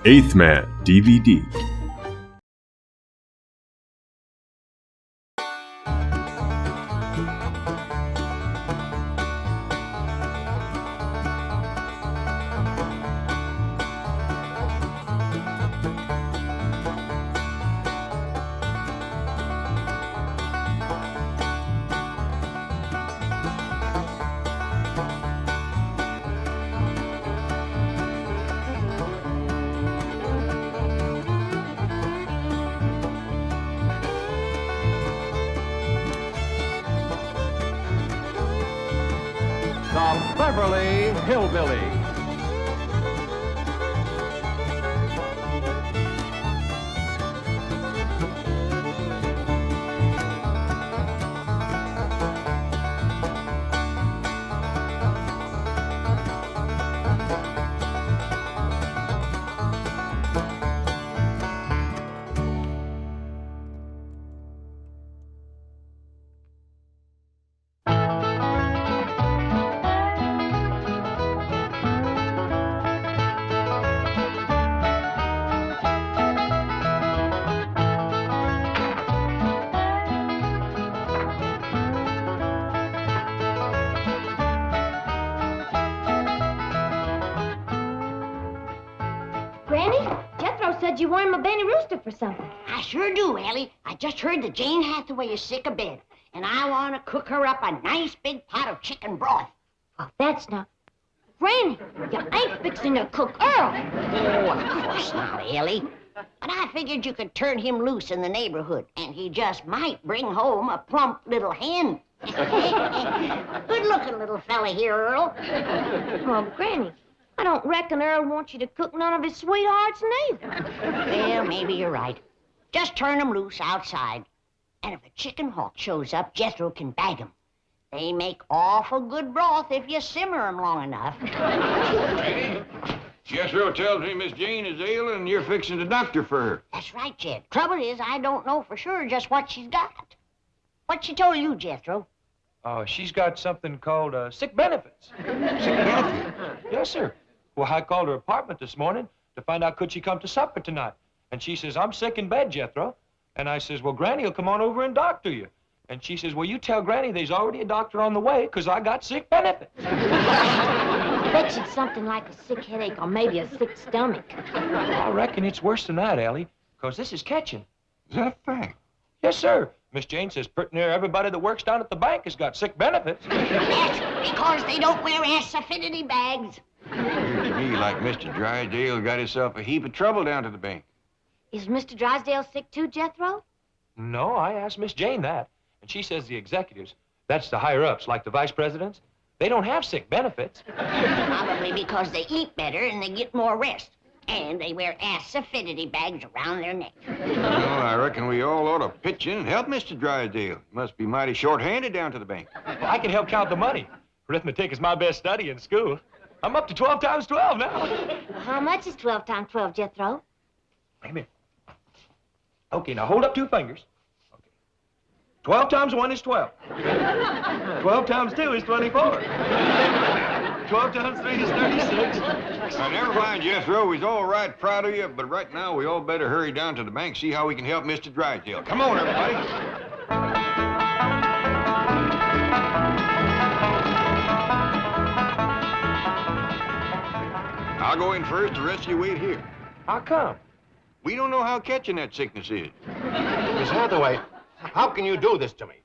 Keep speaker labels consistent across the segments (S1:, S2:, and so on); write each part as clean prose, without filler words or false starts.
S1: Eighth Man DVD.
S2: The Beverly Hillbillies.
S3: Granny, Jethro said you wanted my Benny Rooster for something.
S4: I sure do, Elly. I just heard that Jane Hathaway is sick of bed, and I want to cook her up a nice big pot of chicken broth.
S3: Oh, that's not... Granny, you ain't fixing to cook Earl.
S4: Oh, of course not, Elly. But I figured you could turn him loose in the neighborhood, and he just might bring home a plump little hen. Good-looking little fella here, Earl.
S3: Oh, Granny, I don't reckon Earl wants you to cook none of his sweethearts neither.
S4: Well, maybe you're right. Just turn him loose outside. And if a chicken hawk shows up, Jethro can bag him. They make awful good broth if you simmer them long enough.
S5: Jethro tells me Miss Jane is ill and you're fixing the doctor for her.
S4: That's right, Jed. Trouble is, I don't know for sure just what she's got. What she told you, Jethro?
S6: Oh, she's got something called sick benefits.
S5: Sick benefit?
S6: Yes, sir. Well, I called her apartment this morning to find out could she come to supper tonight. And she says, I'm sick in bed, Jethro. And I says, well, Granny will come on over and doctor you. And she says, well, you tell Granny there's already a doctor on the way because I got sick benefits.
S3: I bet you it's something like a sick headache or maybe a sick stomach.
S6: I reckon it's worse than that, Elly, because this is catching.
S5: Is that a fact?
S6: Yes, sir. Miss Jane says pretty near everybody that works down at the bank has got sick benefits.
S4: That's because they don't wear ass-affinity bags.
S5: Appears to me like Mr. Drysdale got himself a heap of trouble down to the bank.
S3: Is Mr. Drysdale sick too, Jethro?
S6: No, I asked Miss Jane that. And she says the executives, that's the higher-ups, like the vice presidents, they don't have sick benefits.
S4: Probably because they eat better and they get more rest. And they wear ass-affinity bags around their neck.
S5: Well, I reckon we all ought to pitch in and help Mr. Drysdale. He must be mighty short-handed down to the bank.
S6: Well, I can help count the money. Arithmetic is my best study in school. I'm up to 12 times 12 now.
S3: Well, how much is 12 times 12, Jethro?
S6: Wait a minute. Okay, now hold up 2 fingers. Okay. 12 times 1 is 12. 12 times 2 is 24. 12 times 3 is 36.
S5: Now, never mind, Jethro. We's all right proud of you, but right now we all better hurry down to the bank, see how we can help Mr. Drysdale. Come on, everybody. I'll go in first. The rest of you wait here.
S6: How come?
S5: We don't know how catching that sickness is.
S7: Miss Hathaway, how can you do this to me?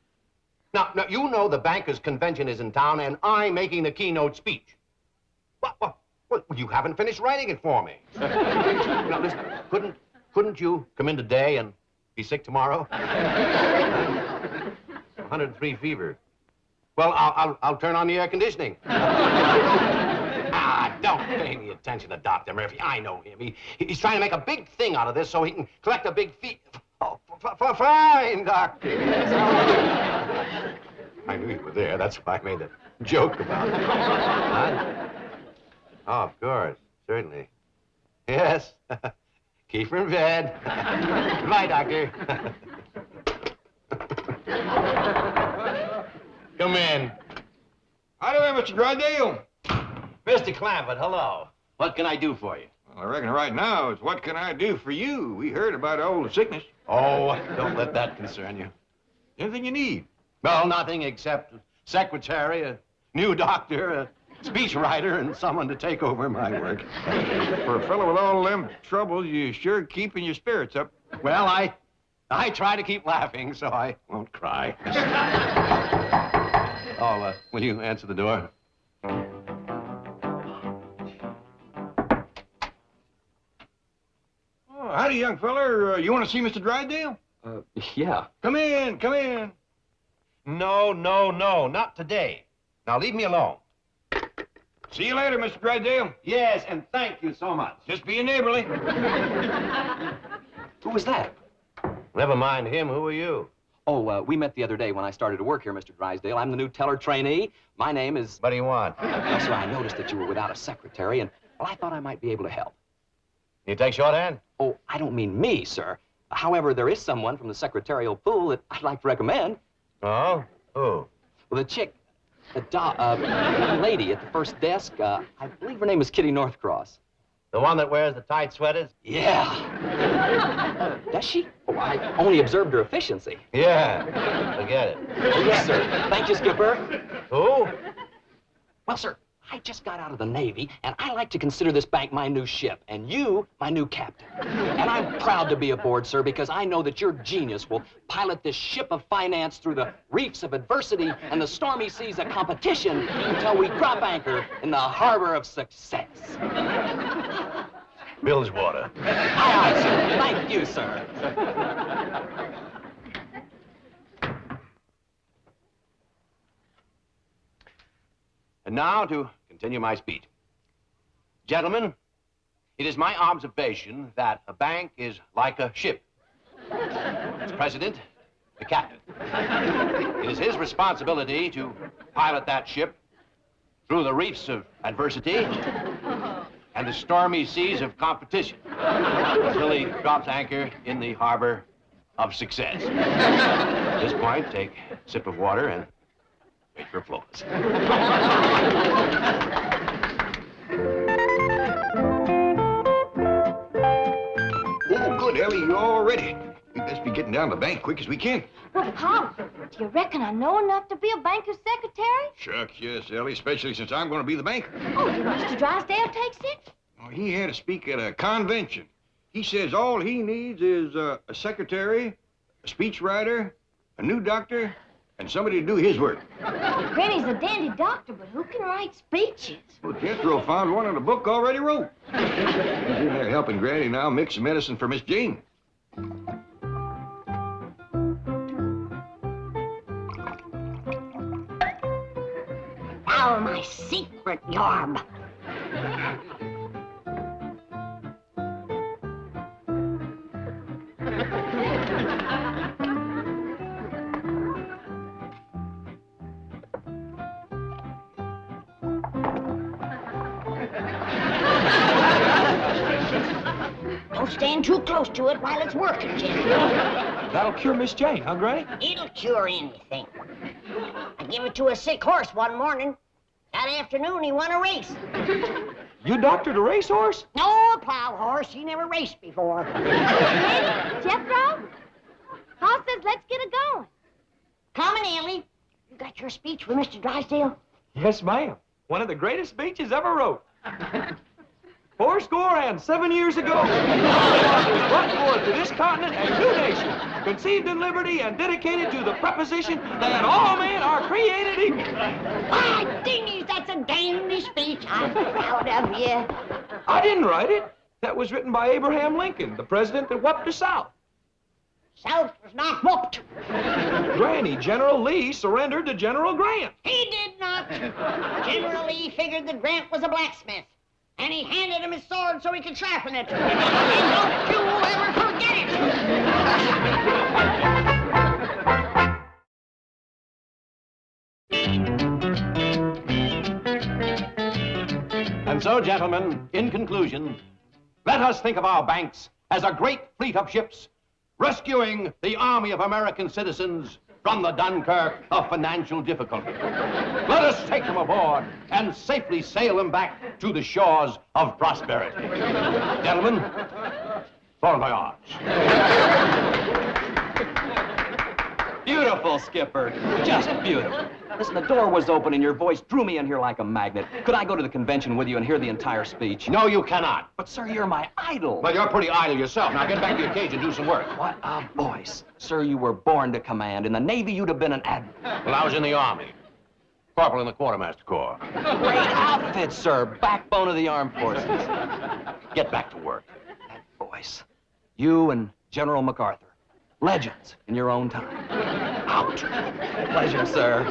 S7: Now, you know the bankers' convention is in town, and I'm making the keynote speech. What, you haven't finished writing it for me. Now, listen, couldn't you come in today and be sick tomorrow? 103 fever. Well, I'll turn on the air conditioning. Don't pay any attention to Dr. Murphy. I know him. He's trying to make a big thing out of this so he can collect a big fee. Oh, fine, Doctor. I knew you were there. That's why I made a joke about it. Huh? Oh, of course. Certainly. Yes. Keep her in bed. Goodbye, Doctor. Come in.
S5: Hi there, Mr. Drysdale.
S7: Mr. Clampett, hello. What can I do for you?
S5: Well, I reckon right now it's what can I do for you? We heard about all the sickness.
S7: Oh, don't let that concern you.
S5: Anything you need.
S7: Well, nothing except a secretary, a new doctor, a speechwriter, and someone to take over my work.
S5: For a fellow with all them troubles, you sure keeping your spirits up.
S7: Well, I try to keep laughing so I won't cry. Oh, will you answer the door?
S5: Oh, howdy, young feller. You want to see Mr. Drysdale?
S8: Yeah.
S5: Come in, come in.
S7: No, not today. Now leave me alone.
S5: See you later, Mr. Drysdale.
S7: Yes, and thank you so much.
S5: Just being neighborly.
S8: Who was that?
S7: Never mind him. Who are you?
S8: Oh, we met the other day when I started to work here, Mr. Drysdale. I'm the new teller trainee. My name is...
S7: What do you want?
S8: Well, sir, I noticed that you were without a secretary, and well, I thought I might be able to help.
S7: You take shorthand?
S8: Oh, I don't mean me, sir. However, there is someone from the secretarial pool that I'd like to recommend.
S7: Oh? Who?
S8: Well, the chick, the young lady at the first desk, I believe her name is Kitty Northcross.
S7: The one that wears the tight sweaters?
S8: Yeah. Does she? Oh, I only observed her efficiency.
S7: Yeah. Forget it.
S8: Oh, yes, sir. Thank you, Skipper.
S7: Who?
S8: Well, sir, I just got out of the Navy, and I like to consider this bank my new ship, and you my new captain. And I'm proud to be aboard, sir, because I know that your genius will pilot this ship of finance through the reefs of adversity and the stormy seas of competition until we drop anchor in the harbor of success.
S7: Bilgewater.
S8: Aye, aye, sir. Thank you, sir.
S7: And now to continue my speech. Gentlemen, it is my observation that a bank is like a ship. Its president, the captain. It is his responsibility to pilot that ship through the reefs of adversity and the stormy seas of competition until he drops anchor in the harbor of success. At this point, take a sip of water and wait for applause.
S5: Oh, good, Elly, you're all ready. We best be getting down to the bank quick as we can.
S3: Well, Pop, do you reckon I know enough to be a banker's secretary?
S5: Shucks, yes, Elly, especially since I'm going to be the banker.
S3: Oh, did Mr. Drysdale take sick?
S5: Oh, he had to speak at a convention. He says all he needs is a secretary, a speechwriter, a new doctor, and somebody to do his work.
S3: Granny's a dandy doctor, but who can write speeches?
S5: Well, Jethro found one in a book already wrote. He's in there helping Granny now mix some medicine for Miss Jane.
S4: Now my secret yarb. Don't stand too close to it while it's working, Jim.
S6: That'll cure Miss Jane, huh, Granny?
S4: It'll cure anything. I gave it to a sick horse one morning. That afternoon, he won a race.
S6: You doctored a racehorse?
S4: No, a plow horse. He never raced before.
S3: Jethro? Pa says let's get it going.
S4: Come on, Elly. You got your speech for Mr. Drysdale?
S6: Yes, ma'am. One of the greatest speeches ever wrote. 7 years ago, was brought forth to this continent a new nation, conceived in liberty and dedicated to the proposition that all men are created equal.
S4: My dingies, that's a dandy speech. I'm proud of you.
S6: I didn't write it. That was written by Abraham Lincoln, the president that whooped the South.
S4: South was not whooped.
S6: Granny, General Lee surrendered to General Grant.
S4: He did not. General Lee figured that Grant was a blacksmith. And he handed him his sword so he could sharpen it. And don't you ever forget it!
S7: And so, gentlemen, in conclusion, let us think of our banks as a great fleet of ships rescuing the army of American citizens from the Dunkirk of financial difficulty. Let us take them aboard and safely sail them back to the shores of prosperity. Gentlemen, bon voyage.
S8: Beautiful, Skipper. Just beautiful. Listen, the door was open and your voice drew me in here like a magnet. Could I go to the convention with you and hear the entire speech?
S7: No, you cannot.
S8: But, sir, you're my idol.
S7: Well, you're pretty idle yourself. Now get back to your cage and do some work.
S8: What a voice. Sir, you were born to command. In the Navy, you'd have been an admiral.
S7: Well, I was in the Army. Corporal in the Quartermaster Corps.
S8: Great outfit, sir. Backbone of the armed forces.
S7: Get back to work.
S8: That voice. You and General MacArthur. Legends in your own time. Out. Pleasure, sir.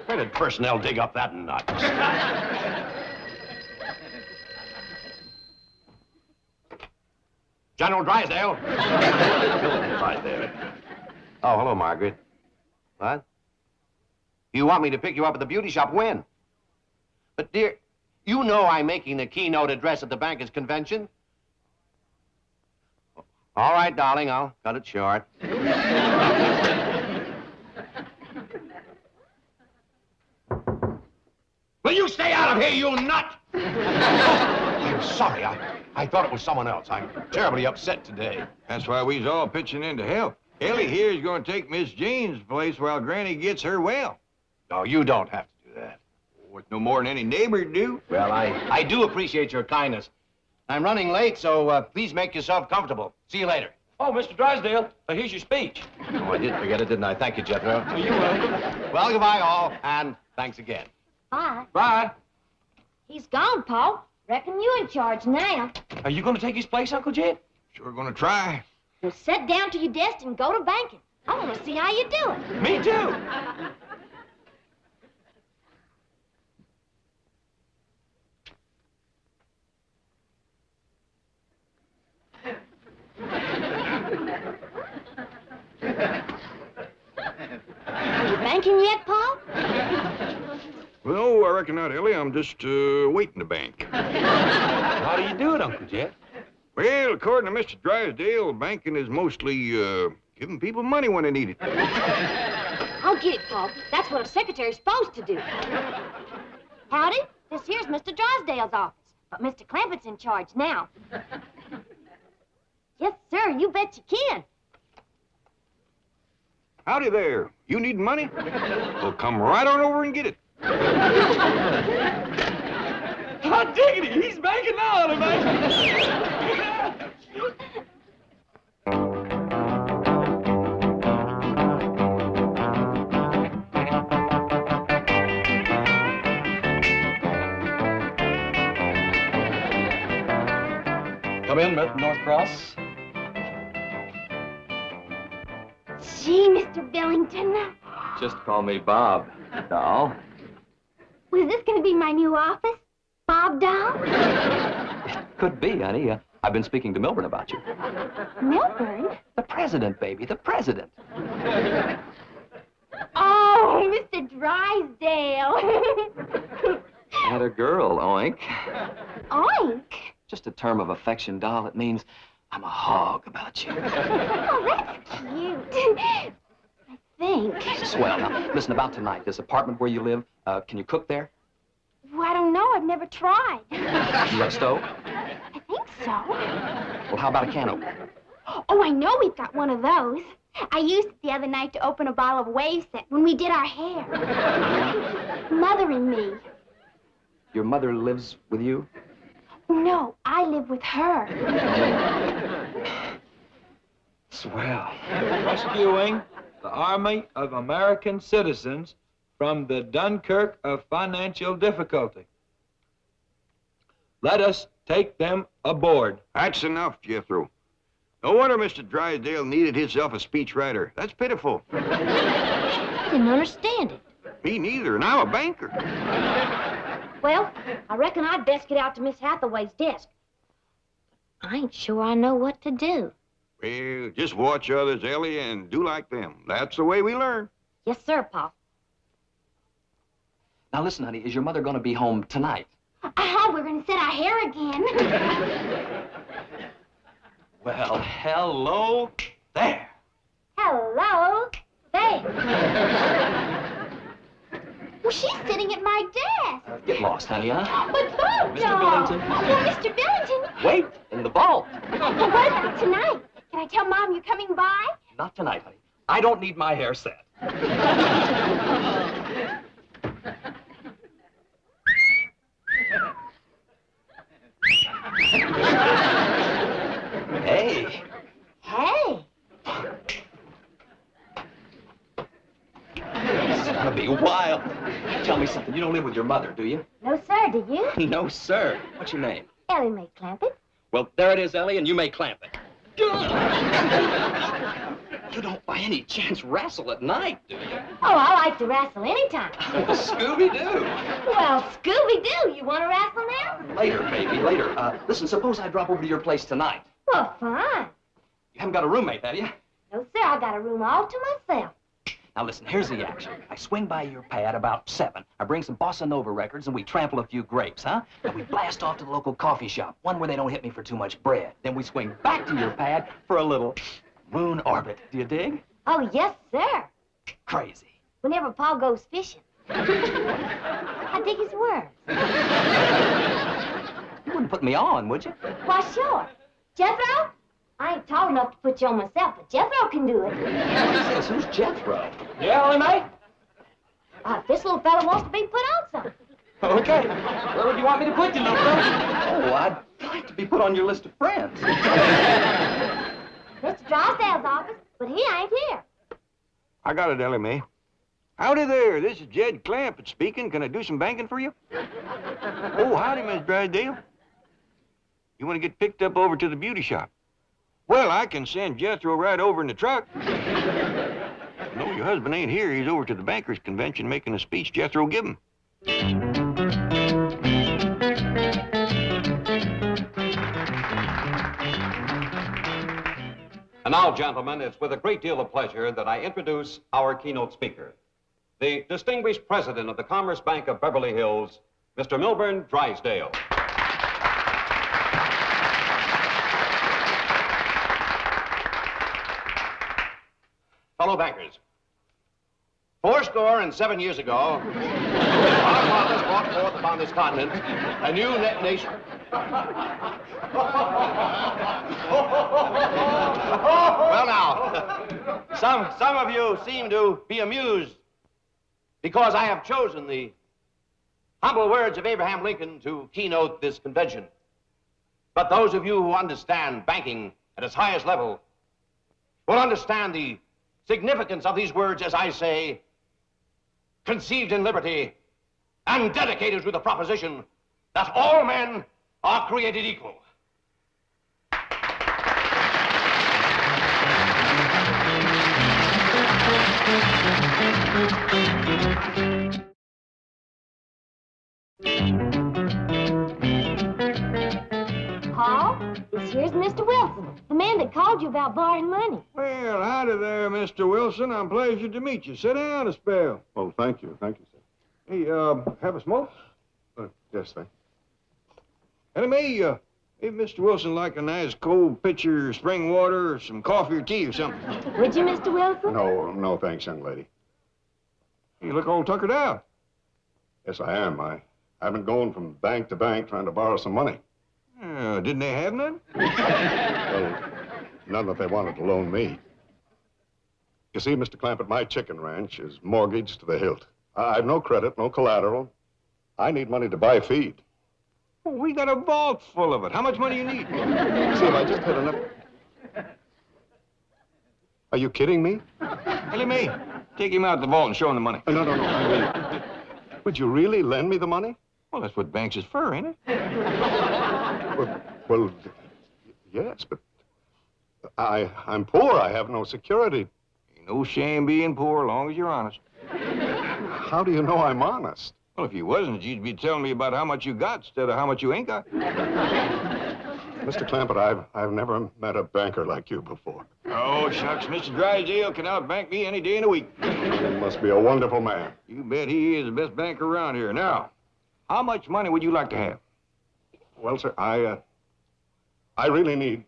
S7: Where did personnel dig up that nut? General Drysdale. Right there. Oh, hello, Margaret. What? You want me to pick you up at the beauty shop when? But, dear, you know I'm making the keynote address at the bankers' convention. All right, darling, I'll cut it short. Will you stay out of here, you nut? I'm sorry. I thought it was someone else. I'm terribly upset today.
S5: That's why we's all pitching in to help. Elly here is going to take Miss Jane's place while Granny gets her well.
S7: No, you don't have to do that.
S5: Oh, it's no more than any neighbor do.
S7: Well, I do appreciate your kindness. I'm running late, so please make yourself comfortable. See you later.
S6: Oh, Mr. Drysdale, here's your speech.
S7: Oh, I did forget it, didn't I? Thank you, Jethro.
S6: Oh, you're welcome.
S7: Well, goodbye, all, and thanks again.
S3: Bye.
S6: Bye.
S3: He's gone, Pa. Reckon you in charge now.
S6: Are you going to take his place, Uncle Jet?
S5: Sure gonna try.
S3: Well, sit down to your desk and go to banking. I want to see how you do it.
S6: Me too.
S3: Are you banking yet, Pa?
S5: Well, I reckon not, Elly. I'm just waiting to bank.
S6: How do you do it, Uncle Jet?
S5: Well, according to Mr. Drysdale, banking is mostly giving people money when they need it.
S3: I'll get it, Pa. That's what a secretary's supposed to do. Howdy, this here's Mr. Drysdale's office, but Mr. Clampett's in charge now. Yes, sir, you bet you can.
S5: Howdy there. You need money? Well, come right on over and get it.
S6: Hot diggity, he's banking now, man.
S8: Come in, North Cross.
S3: Gee, Mr. Billington.
S8: Just call me Bob, doll.
S3: Was this going to be my new office? Bob Doll?
S8: It could be, honey. I've been speaking to Milburn about you.
S3: Milburn?
S8: The president, baby, the president.
S3: Oh, Mr. Drysdale.
S8: Had a girl, oink.
S3: Oink?
S8: Just a term of affection, doll. It means I'm a hog about you.
S3: Oh, that's cute. I think.
S8: Swell. Now, listen, about tonight, this apartment where you live, can you cook there?
S3: Well, I don't know. I've never tried.
S8: You got a stove?
S3: I think so.
S8: Well, how about a can opener?
S3: Oh, I know we've got one of those. I used it the other night to open a bottle of wave set when we did our hair. Mother and me.
S8: Your mother lives with you?
S3: No, I live with her.
S8: Swell.
S6: Rescuing the Army of American citizens from the Dunkirk of financial difficulty. Let us take them aboard.
S5: That's enough, Jethro. No wonder Mr. Drysdale needed himself a speechwriter. That's pitiful.
S3: I didn't understand it.
S5: Me neither, and I'm a banker.
S3: Well, I reckon I'd best get out to Miss Hathaway's desk. I ain't sure I know what to do.
S5: Well, just watch others, Elly, and do like them. That's the way we learn.
S3: Yes, sir, Pa.
S8: Now, listen, honey, is your mother going to be home tonight?
S3: Oh, we're going to set our hair again.
S8: Well, hello there.
S3: Hello Well, she's sitting at my desk.
S8: Get lost, honey, huh?
S3: But Bob,
S8: Mr. Billington.
S3: Oh, Mr. Billington.
S8: Wait, in the vault.
S3: Well, what about tonight? Can I tell Mom you're coming by?
S8: Not tonight, honey. I don't need my hair set. Hey.
S3: Hey.
S8: This is gonna be wild. Tell me something. You don't live with your mother, do you?
S3: No, sir, do you?
S8: No, sir. What's your name?
S3: Elly may Clampett.
S8: Well, there it is, Elly, and you may clamp it. You don't by any chance wrestle at night, do you?
S3: Oh, I like to wrestle anytime.
S8: Scooby-Doo.
S3: Well, Scooby-Doo, you want to wrestle now?
S8: Later, baby, later. Listen, suppose I drop over to your place tonight.
S3: Well, fine.
S8: You haven't got a roommate, have you?
S3: No, sir, I got a room all to myself.
S8: Now, listen, here's the action. I swing by your pad about 7. I bring some bossa nova records, and we trample a few grapes, huh? Then we blast off to the local coffee shop, one where they don't hit me for too much bread. Then we swing back to your pad for a little moon orbit. Do you dig?
S3: Oh, yes, sir.
S8: Crazy.
S3: Whenever Pa goes fishing. I dig his words.
S8: You wouldn't put me on, would you?
S3: Why, sure. Jethro? I ain't tall enough to put you on myself, but Jethro can do it.
S8: What's this? Who's Jethro?
S6: Yeah, Elly, mate?
S3: This little fella wants to be put on some.
S6: Okay. Where would you want me to put you, little fella?
S8: Oh, I'd like to be put on your list of friends.
S3: Mr. Drysdale's office, but he ain't here.
S5: I got it, Ellie Mae. Howdy there. This is Jed Clampett speaking. Can I do some banking for you? Oh, howdy, Miss Drysdale. You want to get picked up over to the beauty shop? Well, I can send Jethro right over in the truck. No, your husband ain't here. He's over to the bankers' convention making a speech Jethro give him.
S2: And now, gentlemen, it's with a great deal of pleasure that I introduce our keynote speaker, the distinguished president of the Commerce Bank of Beverly Hills, Mr. Milburn Drysdale.
S7: Fellow bankers, 407 years ago, our fathers brought forth upon this continent a new nation. Well, now, some of you seem to be amused because I have chosen the humble words of Abraham Lincoln to keynote this convention. But those of you who understand banking at its highest level will understand the significance of these words as I say, conceived in liberty and dedicated to the proposition that all men are created equal.
S3: Paul, this here's Mr. Wilson, the man that called you about borrowing money.
S5: Well, howdy there, Mr. Wilson. I'm pleased to meet you. Sit down a spell.
S9: Oh, thank you, sir.
S5: Hey, have a smoke?
S9: Yes, sir.
S5: And hey, Mr. Wilson like a nice cold pitcher of spring water or some coffee or tea or something.
S3: Would you, Mr. Wilson?
S9: No, thanks, young lady.
S5: You look all tuckered out.
S9: Yes, I am. I've been going from bank to bank trying to borrow some money.
S5: Didn't they have none?
S9: Well, none that they wanted to loan me. You see, Mr. Clampett, my chicken ranch is mortgaged to the hilt. I've no credit, no collateral. I need money to buy feed.
S5: Well, we got a vault full of it. How much money you need?
S9: See, if I just had enough... Are you kidding me?
S5: Ellie Mae, take him out of the vault and show him the money.
S9: No. I mean, would you really lend me the money?
S5: Well, that's what banks is for, ain't it?
S9: Well, yes, but I'm poor. I have no security.
S5: Ain't no shame being poor as long as you're honest.
S9: How do you know I'm honest?
S5: Well, if you wasn't, you'd be telling me about how much you got instead of how much you ain't got.
S9: Mr. Clampett, I've never met a banker like you before.
S5: Oh, shucks, Mr. Drysdale can outbank me any day in the week.
S9: He must be a wonderful man.
S5: You bet he is the best banker around here. Now, how much money would you like to have?
S9: Well, sir, I really need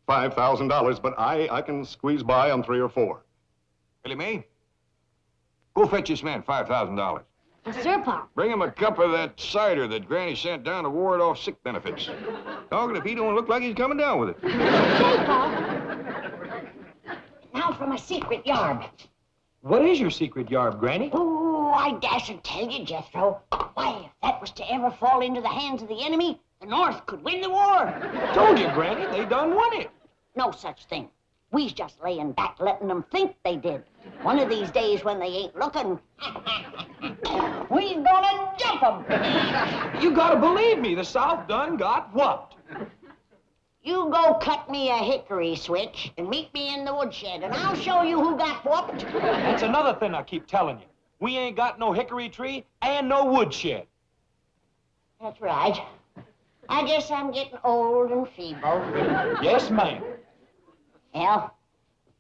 S9: $5,000, but I can squeeze by on 3 or 4.
S5: Ellie Mae, Go fetch this man $5,000.
S3: Yes, sir, Pop.
S5: Bring him a cup of that cider that Granny sent down to ward off sick benefits. Doggone if he don't look like he's coming down with it.
S3: Okay, Pop.
S4: Now for my secret yarb.
S6: What is your secret yarb, Granny?
S4: Oh, I dasn't tell you, Jethro. Why, if that was to ever fall into the hands of the enemy, the North could win the war.
S6: Told you, Granny, they done won it.
S4: No such thing. We's just laying back, letting them think they did. One of these days when they ain't looking, we's gonna jump them.
S6: You gotta believe me, the South done got whooped.
S4: You go cut me a hickory switch and meet me in the woodshed, and I'll show you who got whooped.
S6: That's another thing I keep telling you. We ain't got no hickory tree and no woodshed.
S4: That's right. I guess I'm getting old and feeble.
S6: Yes, ma'am.
S4: Well,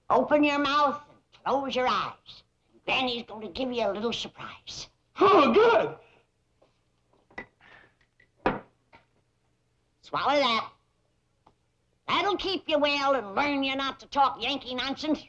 S4: open your mouth and close your eyes. Granny's going to give you a little surprise.
S6: Oh, good.
S4: Swallow that. That'll keep you well and learn you not to talk Yankee nonsense.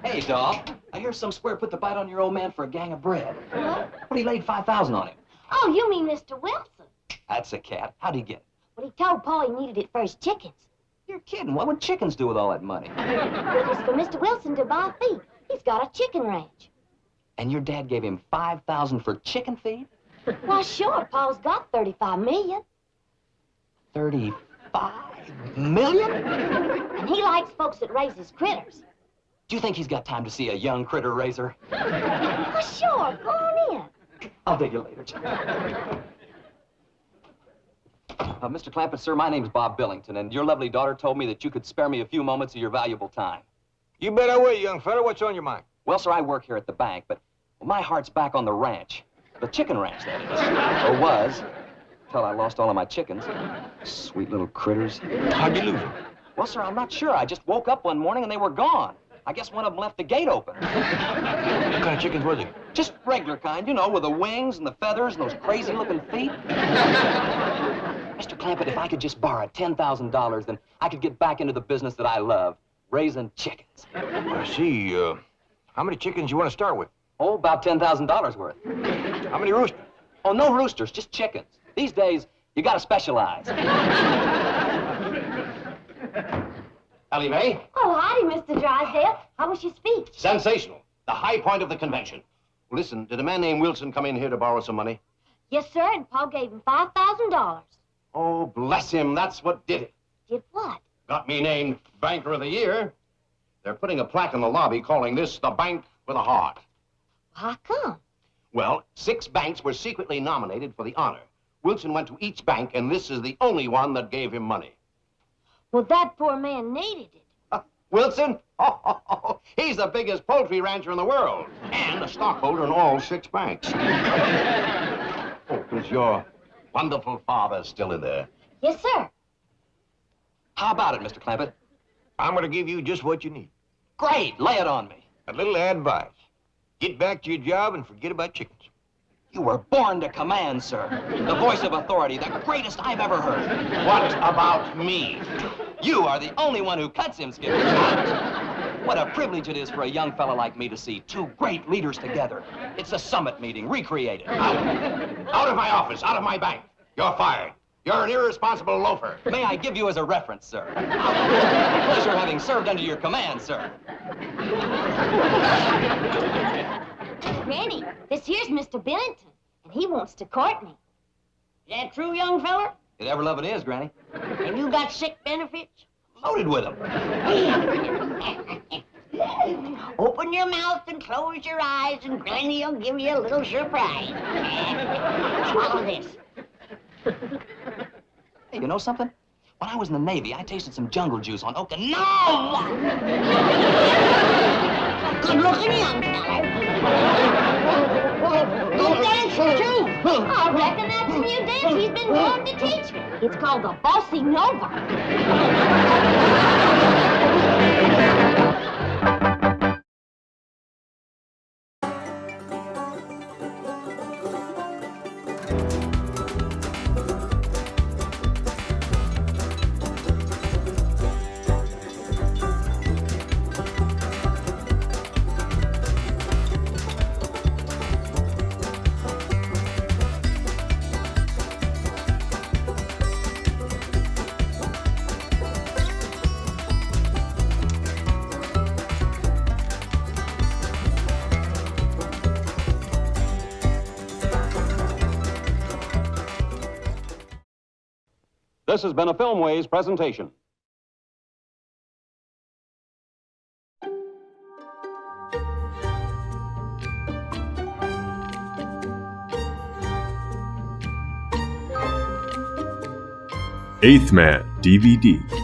S8: Hey, Doc. I hear some square put the bite on your old man for a gang of bread. But he laid $5,000 on him.
S3: Oh, you mean Mr. Wilson?
S8: That's a cat. How'd he get it?
S3: Well, he told Pa he needed it for his chickens.
S8: You're kidding. What would chickens do with all that money?
S3: It was for Mr. Wilson to buy feed. He's got a chicken ranch.
S8: And your dad gave him $5,000 for chicken feed?
S3: Why, sure, Pa's got $35 million.
S8: $35 million?
S3: And he likes folks that raises critters.
S8: Do you think he's got time to see a young critter raiser?
S3: Well, sure, go on in.
S8: I'll dig you later, Jim. Mr. Clampett, sir, my name's Bob Billington, and your lovely daughter told me that you could spare me a few moments of your valuable time.
S5: You bet I will, young fella. What's on your mind?
S8: Well, sir, I work here at the bank, but my heart's back on the ranch. The chicken ranch, that is. Or was, till I lost all of my chickens. Sweet little critters.
S5: How'd you lose them?
S8: Well, sir, I'm not sure. I just woke up one morning and they were gone. I guess one of them left the gate open.
S5: What kind of chickens were they?
S8: Just regular kind, you know, with the wings and the feathers and those crazy-looking feet. Mr. Clampett, if I could just borrow $10,000, then I could get back into the business that I love, raising chickens.
S5: I see. How many chickens you want to start with?
S8: Oh, about $10,000 worth.
S5: How many roosters?
S8: Oh, no roosters, just chickens. These days, you gotta specialize.
S7: Elly May?
S3: Oh, howdy, Mr. Drysdale. How was your speech?
S7: Sensational. The high point of the convention. Listen, did a man named Wilson come in here to borrow some money?
S3: Yes, sir, and Pa gave him $5,000.
S7: Oh, bless him. That's what did it.
S3: Did what?
S7: Got me named Banker of the Year. They're putting a plaque in the lobby calling this the Bank with a Heart.
S3: How come?
S7: Well, 6 banks were secretly nominated for the honor. Wilson went to each bank, and this is the only one that gave him money.
S3: Well, that poor man needed it.
S7: Wilson? Oh, he's the biggest poultry rancher in the world, and a stockholder in all 6 banks. Oh, is your wonderful father still in there?
S3: Yes, sir.
S8: How about it, Mr. Clampett?
S5: I'm going to give you just what you need.
S8: Great, lay it on me.
S5: A little advice. Get back to your job and forget about chickens.
S8: You were born to command, sir. The voice of authority, the greatest I've ever heard.
S7: What about me?
S8: You are the only one who cuts him, Skipper. What a privilege it is for a young fella like me to see 2 great leaders together. It's a summit meeting, recreated.
S7: Out of my office, out of my bank. You're fired. You're an irresponsible loafer.
S8: May I give you as a reference, sir? Pleasure having served under your command, sir.
S3: Granny, this here's Mr. Billington, and he wants to court me.
S4: Is that true, young feller?
S8: You'd ever love it is, Granny.
S4: And you got sick benefits?
S8: Loaded with them.
S4: Open your mouth and close your eyes, and Granny will give you a little surprise. Swallow this.
S8: Hey, you know something? When I was in the Navy, I tasted some jungle juice on Okinawa.
S4: Good-looking young feller. Good dancer, too.
S3: I reckon that's a new dance he's been born to teach me. It's called the Bossy Nova.
S2: This has been a Filmways presentation.
S1: Eighth Man DVD.